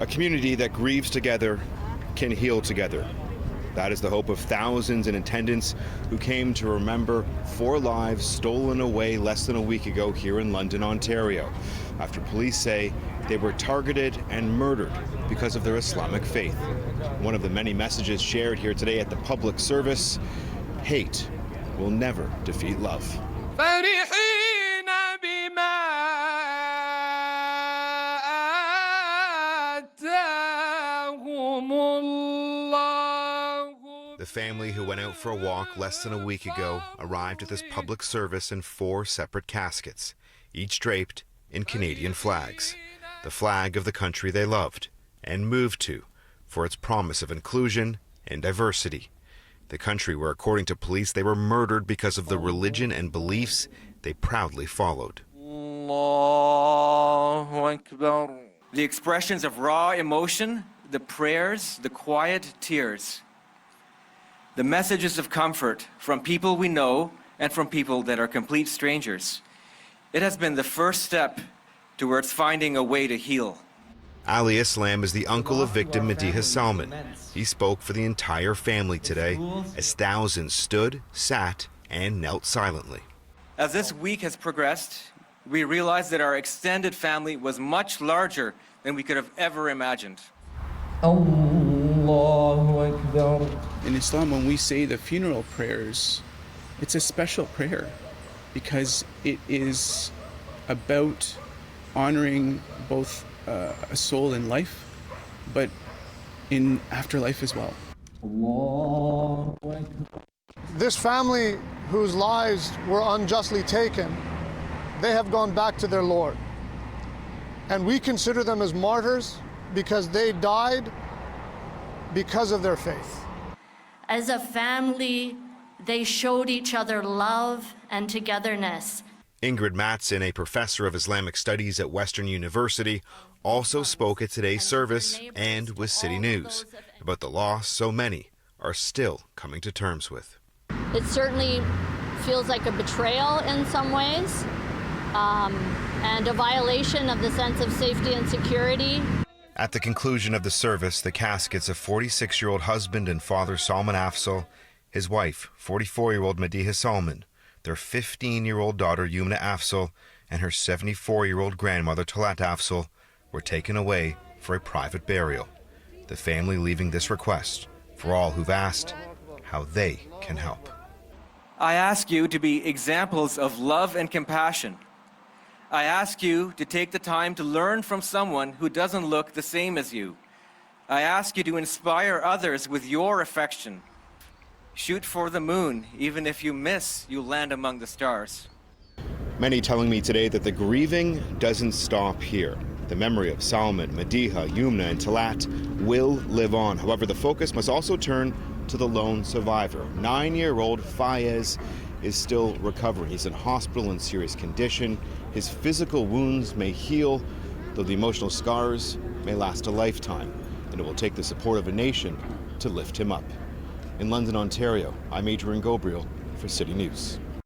A community that grieves together can heal together. That is the hope of thousands in attendance who came to remember 4 lives stolen away less than a week ago here in London, Ontario, after police say they were targeted and murdered because of their Islamic faith. One of the many messages shared here today at the public service: hate will never defeat love. The family who went out for a walk less than a week ago arrived at this public service in 4 separate caskets, each draped in Canadian flags, the flag of the country they loved and moved to for its promise of inclusion and diversity. The country where, according to police, they were murdered because of the religion and beliefs they proudly followed. The expressions of raw emotion, the prayers, the quiet tears. The messages of comfort from people we know and from people that are complete strangers. It has been the first step towards finding a way to heal. Ali Islam is the uncle of victim Mediha Salman. He spoke for the entire family today as thousands stood, sat, and knelt silently. As this week has progressed, we realized that our extended family was much larger than we could have ever imagined. In Islam, when we say the funeral prayers, it's a special prayer because it is about honoring both a soul in life, but in afterlife as well. This family whose lives were unjustly taken, they have gone back to their Lord. And we consider them as martyrs because they died because of their faith. As a family, they showed each other love and togetherness. Ingrid Matson, a professor of Islamic studies at Western University, also spoke at today's service and with CityNews about the loss so many are still coming to terms with. It certainly feels like a betrayal in some ways, and a violation of the sense of safety and security. At the conclusion of the service, the caskets of 46-year-old husband and father Salman Afzal, his wife, 44-year-old Mediha Salman, their 15-year-old daughter Yumna Afzal, and her 74-year-old grandmother Talat Afzal were taken away for a private burial. The family leaving this request for all who've asked how they can help. I ask you to be examples of love and compassion. I ask you to take the time to learn from someone who doesn't look the same as you. I ask you to inspire others with your affection. Shoot for the moon. Even if you miss, you land among the stars. Many telling me today that the grieving doesn't stop here. The memory of Salman, Mediha, Yumna, and Talat will live on. However, the focus must also turn to the lone survivor. 9-year-old Fayez is still recovering. He's in hospital in serious condition. His physical wounds may heal, though the emotional scars may last a lifetime, and it will take the support of a nation to lift him up. In London, Ontario, I'm Adrian Ghobrial for CityNews.